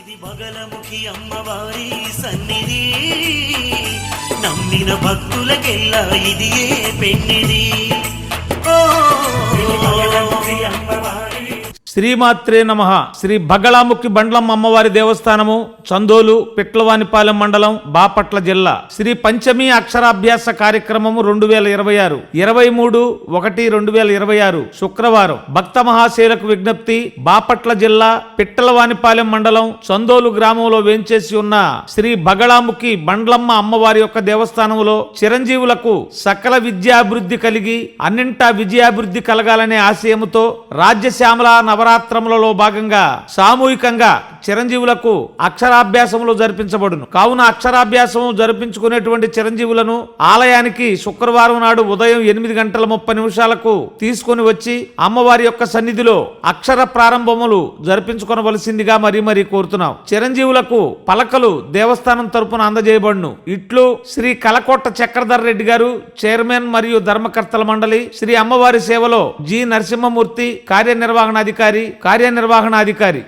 ఇది బగలముఖి అమ్మవారి సన్నిధి, నమ్మిన భక్తులకెల్లా ఇది ఏ పెన్నిది. శ్రీమాత్రే నమః. శ్రీ బగళాముఖి బండ్లమ్మ అమ్మవారి దేవస్థానము, చందోలు, పిట్లవానిపాలెం మండలం, బాపట్ల జిల్లా. శ్రీ పంచమి అక్షరాభ్యాస కార్యక్రమము 2026 23/1/2026 శుక్రవారం. భక్త మహాశయులకు విజ్ఞప్తి. బాపట్ల జిల్లా పిట్లవానిపాలెం మండలం చందోలు గ్రామంలో వేంచేసి ఉన్న శ్రీ బగళాముఖి బండ్లమ్మ అమ్మవారి యొక్క దేవస్థానములో చిరంజీవులకు సకల విద్యాభివృద్ధి కలిగి అన్నింటా విజయాభివృద్ధి కలగాలనే ఆశయముతో రాజ్యశ్యామల నవరాత్రములలో భాగంగా సామూహికంగా చిరంజీవులకు అక్షరాభ్యాసములు జరిపించబడును. కావున అక్షరాభ్యాసము జరిపించుకునేటువంటి చిరంజీవులను ఆలయానికి శుక్రవారం నాడు ఉదయం 8:30 తీసుకొని వచ్చి అమ్మవారి యొక్క సన్నిధిలో అక్షర ప్రారంభములు జరిపించుకొనవలసిందిగా మరీ కోరుతున్నాం. చిరంజీవులకు పలకలు దేవస్థానం తరపున అందజేయబడును. ఇట్లు శ్రీ కలకోట చక్రధర్ రెడ్డి గారు, చైర్మన్ మరియు ధర్మకర్తల మండలి, శ్రీ అమ్మవారి సేవలో జి నరసింహమూర్తి, కార్యనిర్వహణాధికారి.